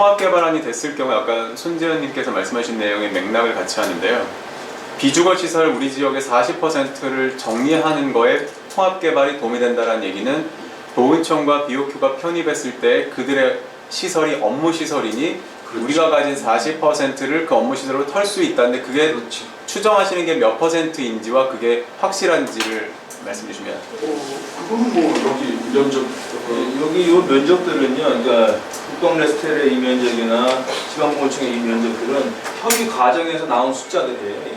통합개발안이 됐을 경우 아까 손지현님께서 말씀하신 내용의 맥락을 같이 하는데요. 비주거시설 우리 지역의 40%를 정리하는 거에 통합개발이 도움이 된다는 얘기는 보훈청과 BOQ가 편입했을 때 그들의 시설이 업무시설이니 그렇지. 우리가 가진 40%를 그 업무시설로 털 수 있다는데 그게 그렇지. 추정하시는 게 몇 %인지와 그게 확실한지를 말씀해 주시면. 그거는 뭐 여기 면적 여기 요 면적들은요, 그러니까 국방레스텔의 이 면적이나 지방보훈청의 이 면적들은 협의 과정에서 나온 숫자들이에요. 이게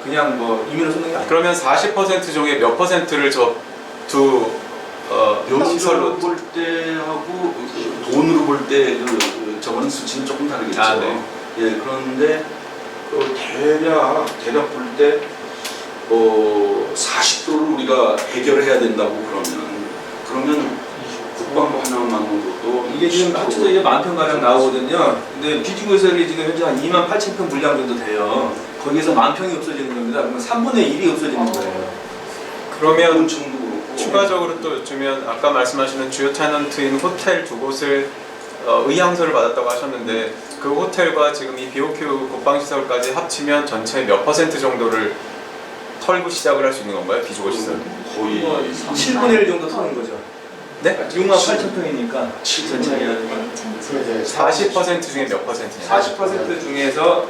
그냥 뭐 임의로 쏟는 게 아니에요. 그러면 40% 중에 몇 %를 저 두 시설로 볼 때하고 돈으로 볼 때 저거는 수치는 조금 다르겠죠. 아, 네. 예, 그런데 대략 볼 때 40도를 우리가 해결해야 된다고 그러면 국방부 하나만으로도 이게 지금 합쳐서 이제 만평 가량 나오거든요. 근데 비주거시설이 지금 현재 한 28,000평 분량 정도 돼요. 거기에서 만평이 없어지는 겁니다. 그러면 3분의 1이 없어지는 거예요. 그러면 청도 그렇고 추가적으로 또 여쭈면 아까 말씀하시는 주요 테넌트인 호텔 두 곳을 의향서를 받았다고 하셨는데 그 호텔과 지금 이 BOQ 국방시설까지 합치면 전체 몇 % 정도를 털고 시작을 할 수 있는 건가요? 비주거시설? 거의 7분의 1 정도 터는 거죠. 네? 68,000평이니까 40% 중에 몇 %냐? 40% 중에서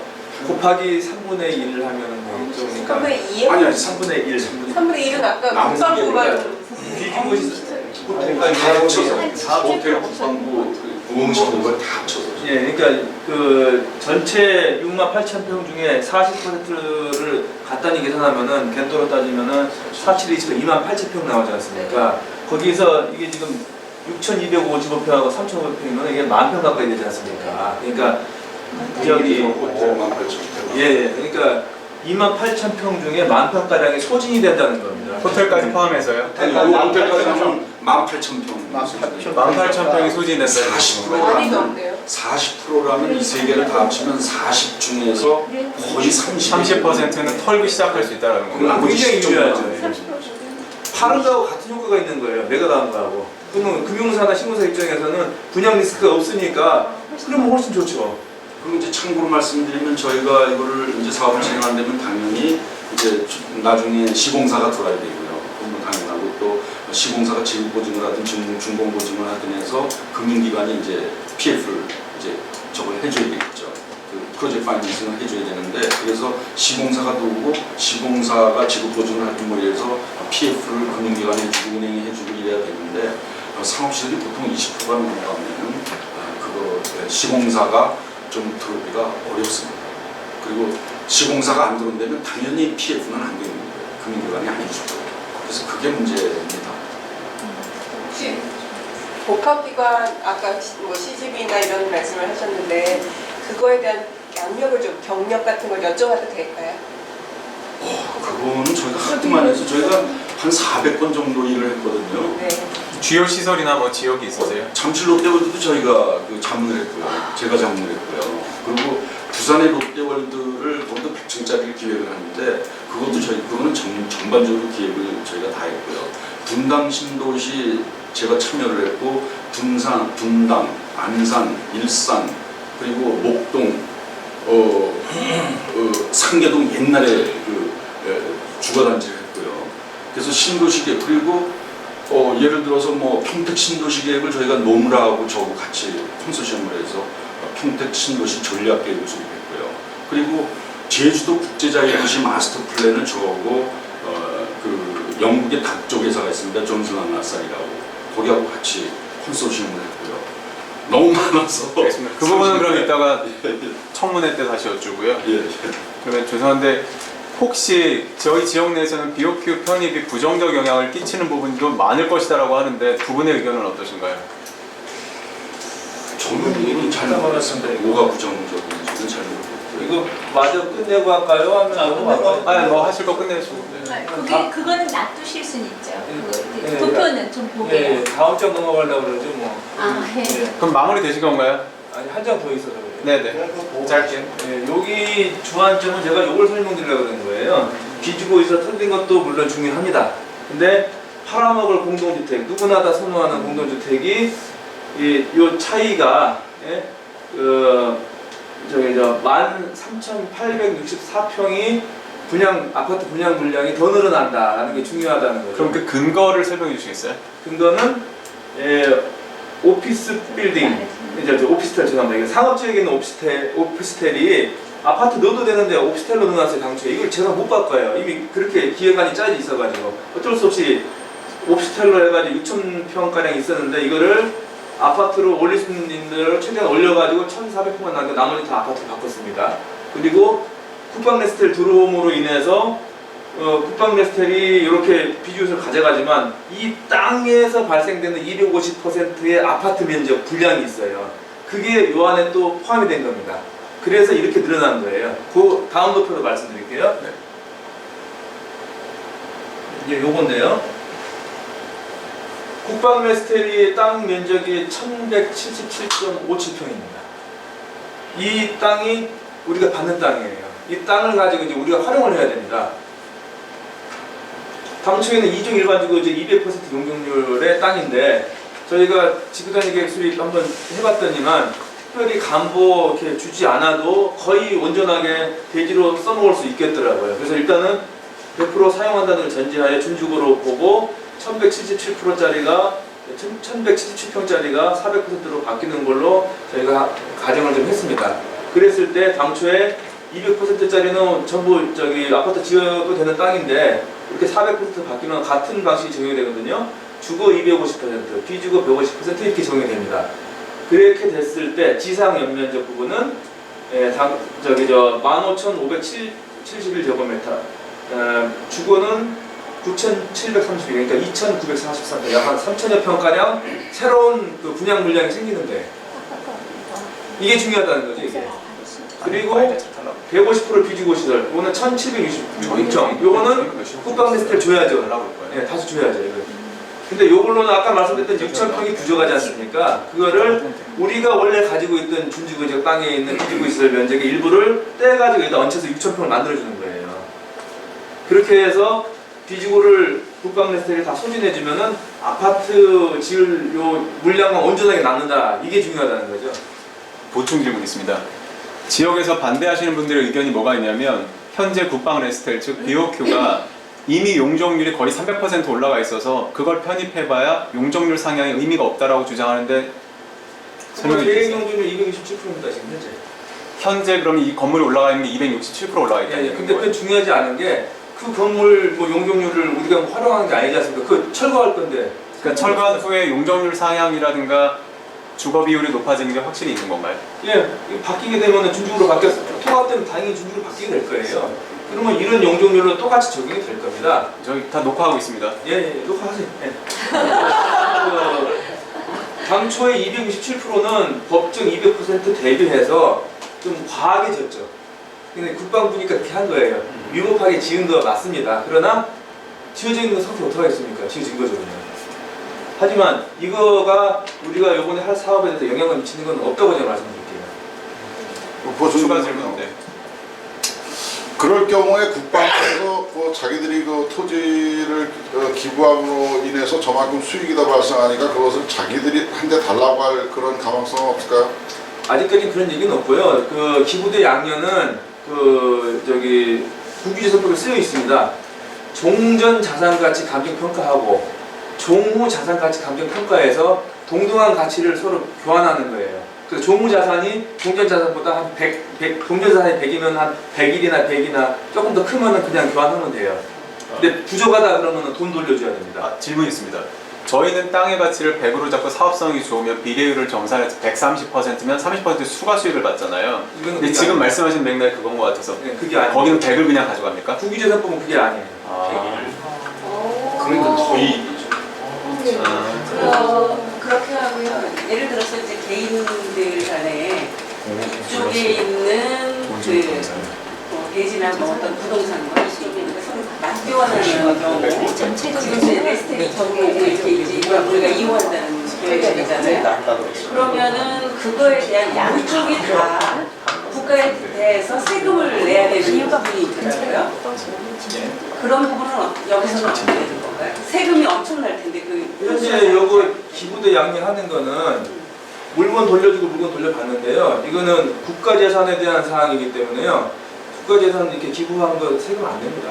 곱하기 3분의 1을 하면 되겠죠. 그러니까 3분의 2요? 아니 3분의 1 3분의 1은 아까 남은 국방부만 비주거시설 호텔까지 다 합쳐서 호텔 국방부 보훈청 그걸 다 합쳐서 예, 그러니까 그 전체 68,000평 중에 40%를 간단히 계산하면은 겐도로 따지면은 4720, 28,000평 나오지 않습니까? 거기서 이게 지금 6,255평하고 3,500평이면 이게 만평 가까이 되지 않습니까? 그러니까 저기 호텔만 8,000평. 예, 그러니까 28,000평 중에 만평가량이 소진이 된다는 겁니다. 호텔까지 포함해서요? 아니, 호텔까지 하면 18,000평. 18,000평이 소진됐어요. 많이 넘네요. 40%라면 이 세 개를 다 합치면 40 중에서 거의 30%는 털고 시작할 수 있다는 건가요? 그건 굉장히 유리하죠. 30%. 파는 거하고 같은 효과가 있는 거예요. 매가 나는 거하고. 그러면 금융사나 신고사 입장에서는 분양 리스크가 없으니까 그러면 훨씬 좋죠. 그리고 이제 참고로 말씀드리면 저희가 이거를 이제 사업을 진행하려면 당연히 이제 나중에 시공사가 들어야 되고요. 그건 뭐 당연하고 또 시공사가 지급 보증을 하든 준공 보증을 하든 해서 금융기관이 이제 PF를 이제 저걸 해줘야 되겠죠. 그 프로젝트 파이낸싱을 해줘야 되는데 그래서 시공사가 들어오고 시공사가 지급 보증을 하든 뭐 이래서 PF를 금융기관에 해주고 은행에 해주고 이래야 되는데 상업시설이 보통 20%가 넘어가면은 그거 시공사가 좀 들어오기가 어렵습니다. 그리고 시공사가 안 들어온다면 당연히 PF는 안 되는 거예요. 금융기관이 안 해주고. 그래서 그게 문제입니다. 혹시 복합기관 아까 뭐 CGV나 이런 말씀을 하셨는데 그거에 대한 양력을 좀 경력 같은 걸 여쭤봐도 될까요? 그거는 저희가 하도만 해서 저희가 한 400건 정도 일을 했거든요. 네. 주요 시설이나 뭐 지역이 있으세요? 잠실 롯데월드도 저희가 그 자문을 했고요. 제가 자문을 했고요. 그리고 부산의 롯데월드를 거기도 100층짜리를 기획을 하는데 그거는 전반적으로 기획을 저희가 다 했고요. 분당 신도시 제가 참여를 했고 분당, 안산, 일산 그리고 목동, 상계동 옛날에 그 주거단지를 했고요. 그래서 신도시 계획 그리고 예를 들어서 뭐 평택 신도시 계획을 저희가 노무라하고 저하고 같이 컨소시엄을 해서 평택 신도시 전략 계획을 수립했고요. 그리고 제주도 국제자유도시 마스터 플랜을 저하고 그 영국의 다쪽 회사가 있습니다. 존슨 앤 라살이라고 거기하고 같이 컨소시엄을 했고요. 너무 많아서. 알겠습니다. 그 부분은 그럼 이따가 청문회 때 다시 여쭈고요. 예. 그러면 죄송한데 혹시 저희 지역 내에서는 BOQ 편입이 부정적 영향을 끼치는 부분도 많을 것이다라고 하는데 두 분의 의견은 어떠신가요? 저는 이거는 잘 모르겠습니다. 뭐가 부정적인지는 잘 모르겠고요. 이거 마저 끝내고 할까요? 하면 넘어갈까요? 아니 뭐 하실 거 끝내시고. 네. 그거는 놔두실 수는 있죠. 네, 도표는 좀 보게요. 네, 다음 장 넘어가려고 그러죠 뭐. 아, 예. 네. 그럼 마무리 되신 건가요? 아니 한 장 더 있어서 그래요. 네네. 짧게. 네, 여기 주안점은 제가 이걸 설명드리려고 그런 거예요. 비주거에서 틀린 것도 물론 중요합니다. 근데 팔아먹을 공동주택, 누구나 다 선호하는 공동주택이 이 차이가 저기 13,864평이 아파트 분양 물량이 더 늘어난다라는 게 중요하다는 거죠. 그럼 그 근거를 설명해 주시겠어요? 근거는 오피스 빌딩, 이제 오피스텔 죄송합니다. 이게 상업 지역에 있는 오피스텔이 아파트 넣어도 되는데 오피스텔로 넣어놨어요 당초에. 이걸 제가 못 바꿔요. 이미 그렇게 기획안이 짜져 있어가지고 어쩔 수 없이 오피스텔로 해가지고 6,000평가량 있었는데 이거를 아파트로 올릴 수 있는 대로 최대한 올려가지고 1,400평만 나는데 나머지 다 아파트로 바꿨습니다. 그리고 쿠팡레스텔 들어옴으로 인해서 쿠팡레스텔이 이렇게 비주얼을 가져가지만 이 땅에서 발생되는 250%의 아파트 면적 분량이 있어요. 그게 요 안에 또 포함이 된 겁니다. 그래서 이렇게 늘어난 거예요. 그 다음 도표로 말씀드릴게요. 네. 이제 요건데요. 쿠팡레스텔이 땅 면적이 1,177.57평입니다. 이 땅이 우리가 받는 땅이에요. 이 땅을 가지고 이제 우리가 활용을 해야 됩니다. 당초에는 이중 일반주거 이제 200% 용적률의 땅인데 저희가 지구단위 계획 수립 한번 해봤더니만 특별히 담보 이렇게 주지 않아도 거의 온전하게 대지로 써먹을 수 있겠더라고요. 그래서 일단은 100% 사용한다는 걸 전제하에 준주거로 보고 1,177%짜리가 1,177평짜리가 400%로 바뀌는 걸로 저희가 가정을 좀 했습니다. 그랬을 때 당초에 200%짜리는 전부 아파트 지어도 되는 땅인데 이렇게 400% 바뀌면 같은 방식이 적용이 되거든요. 주거 250%, 비주거 150% 이렇게 적용이 됩니다. 그렇게 됐을 때 지상 연면적 부분은 15,571제곱미터, 주거는 9,732, 그러니까 2,943평, 약 한 3,000여 평가량 새로운 그 분양 물량이 생기는 거예요. 이게 중요하다는 거죠, 이게. 그리고 150% 비주거 시설, 이거는 1,766평. 요거는 쿠팡레스텔 줘야죠. 네, 다시 줘야죠. 이거. 근데 요걸로는 아까 말씀드렸던 6,000평이 부족하지 않습니까? 그거를 우리가 원래 가지고 있던 준주거 지역 땅에 있는 비주거 시설 면적의 일부를 떼가지고 여기다 얹혀서 6,000평을 만들어주는 거예요. 그렇게 해서 비주거를 쿠팡레스텔이 다 소진해주면은 아파트 지을 요 물량만 온전하게 남는다. 이게 중요하다는 거죠. 보충 질문 있습니다. 지역에서 반대하시는 분들의 의견이 뭐가 있냐면 현재 쿠팡레스텔 즉 BOQ가 이미 용적률이 거의 300% 올라가 있어서 그걸 편입해봐야 용적률 상향에 의미가 없다라고 주장하는데 설명해 대행 주세요. 용적률 267%입니다 지금 현재. 현재 그럼 이 건물이 올라가 있는 게 267% 올라가 있다는 예, 얘기인 근데 거예요? 그건 중요하지 않은 게 그 건물 뭐 용적률을 우리가 활용하는 게 아니지 않습니까? 그 철거할 건데. 그러니까 철거한 후에 용적률 상향이라든가 주거 비율이 높아지는 게 확실히 있는 건가요? 예, 바뀌게 되면 준주거로 바뀌었어. 통합되면 당연히 준주거로 바뀌게 될 거예요. 그러면 이런 용적률은 똑같이 적용이 될 겁니다. 저희 다 녹화하고 있습니다. 예, 녹화하세요. 예. 당초에 267%는 법정 200% 대비해서 좀 과하게 졌죠. 근데 국방부니까 그렇게 한 거예요. 위법하게 지은 거 맞습니다. 그러나 지어져 있는 상태 어떻게 하겠습니까? 지어진 거죠 그냥. 하지만 이거가 우리가 이번에 할 사업에 대해서 영향을 미치는 건 없다고 제가 말씀드릴게요. 추가 질문인데. 그럴 경우에 국방부에서 자기들이 그 토지를 기부함으로 인해서 저만큼 수익이 더 발생하니까 그것을 자기들이 한 대 달라고 할 그런 가망성은 없을까요? 아직까지 그런 얘기는 없고요. 그 기부대 양면은 국유재산법에 쓰여 있습니다. 종전 자산가치 감정평가하고 종후 자산가치 감정평가에서 동등한 가치를 서로 교환하는 거예요. 그래서 종후 자산이 종전 자산보다 한 100, 종전 자산이 100이면 한 100일이나 100이나 조금 더 크면은 그냥 교환하면 돼요. 근데 부족하다 그러면 돈 돌려줘야 됩니다. 질문 있습니다. 저희는 땅의 가치를 100으로 잡고 사업성이 좋으면 비례율을 정산해서 130%면 30% 추가 수익을 받잖아요. 근데 지금 말씀하신 맥락이 그건 것 같아서 네, 그게 아니에요. 거기는 100을 그냥 가져갑니까? 국유재산법은 그게 아니에요. 그러니까 더 이익이죠. 그렇게 하고요. 예를 들어서 이제 개인들 간에 이쪽에 있는 대지나 뭐 어떤 부동산과 이쪽에 있는 거 서로 맞교환하는 경우 지금 이제 레스테이 전국에 이렇게 이제 우리가 이용한다는 계획이잖아요. 그러면은 그거에 대한 양쪽이 다 국가에 대해서 세금을 내야 되는 부분이 있더라고요. 그런 부분은 여기서는 어떻게 되는 건가요? 세금이 엄청날 텐데 그 현재 요거 기부대 양면하는 거는 물건 돌려주고 물건 돌려받는데요. 이거는 국가재산에 대한 사항이기 때문에요. 국가재산 이렇게 기부한 거 세금 안 냅니다.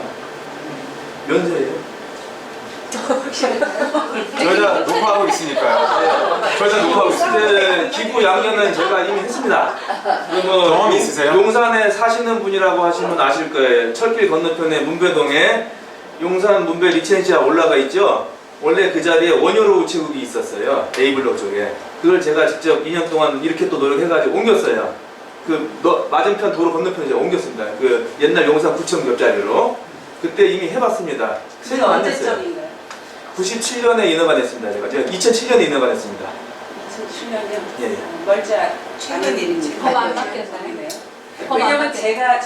면세예요. 저희가 녹화하고 있으니까요. 저희가 녹화하고 있습니다. 기부 양념은 제가 이미 했습니다. 경험이 있으세요? 용산에 사시는 분이라고 하시면 아실 거예요. 철길 건너편에 문배동에 용산 문배 리첸시아 올라가 있죠. 원래 그 자리에 원효로 우체국이 있었어요. A블록 쪽에. 그걸 제가 직접 2년 동안 이렇게 또 노력해가지고 옮겼어요. 맞은편 도로 건너편에 제가 옮겼습니다. 그 옛날 용산 구청 옆자리로. 그때 이미 해봤습니다. 그게 언제적인가요? 97년에 인허가 됐습니다. 제가 2007년에 인허가 됐습니다. 2007년이요? 예. 멀지 최근 않은 일이지. 법 안 바뀌었나요? 왜냐면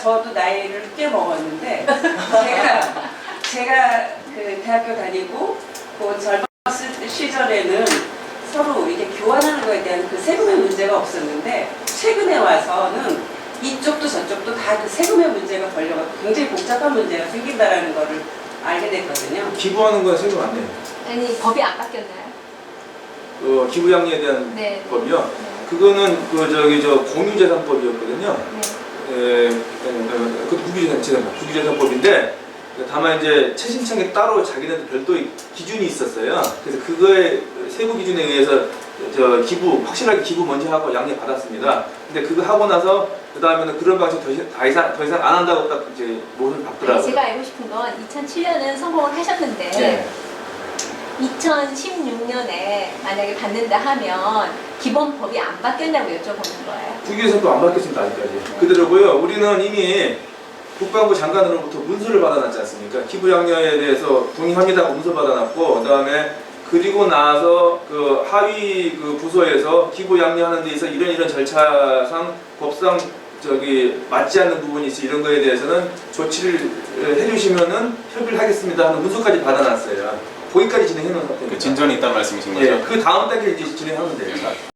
저도 나이를 꽤 먹었는데 제가 그 대학교 다니고 그 젊었을 시절에는 서로 이렇게 교환하는 거에 대한 그 세금의 문제가 없었는데 최근에 와서는 이쪽도 저쪽도 다 그 세금의 문제가 걸려서 굉장히 복잡한 문제가 생긴다라는 거를 알게 됐거든요. 기부하는 건 세금 안 내요. 아니 법이 안 바뀌었나요? 기부양리에 대한 네. 법이요. 그거는 공유재산법이었거든요. 네. 그 국유재산법인데 다만 이제 최신청에 따로 자기네들 별도의 기준이 있었어요. 그래서 그거에 세부 기준에 의해서 확실하게 기부 먼저 하고 양해 받았습니다. 근데 그거 하고 나서 그 다음에는 그런 방식 더 이상 안 한다고 딱 이제 못을 받더라고요. 제가 알고 싶은 건 2007년은 성공을 하셨는데 네. 2016년에 만약에 받는다 하면 기본법이 안 바뀌었냐고 여쭤보는 거예요. 국유재산법 안 바뀌었습니다. 아직까지. 그대로고요. 우리는 이미 국방부 장관으로부터 문서를 받아놨지 않습니까? 기부 양녀에 대해서 동의합니다고 문서 받아놨고, 그다음에 그리고 나서 그 하위 그 부서에서 기부 양녀하는 데 있어 이런 절차상 법상 맞지 않는 부분이 있어 이런 거에 대해서는 조치를 해주시면은 협의를 하겠습니다 하는 문서까지 받아놨어요. 거기까지 진행해 놓은 상태입니다. 그 진전이 있다는 말씀이신 거죠? 예, 그 다음 단계 이제 진행하면 돼요.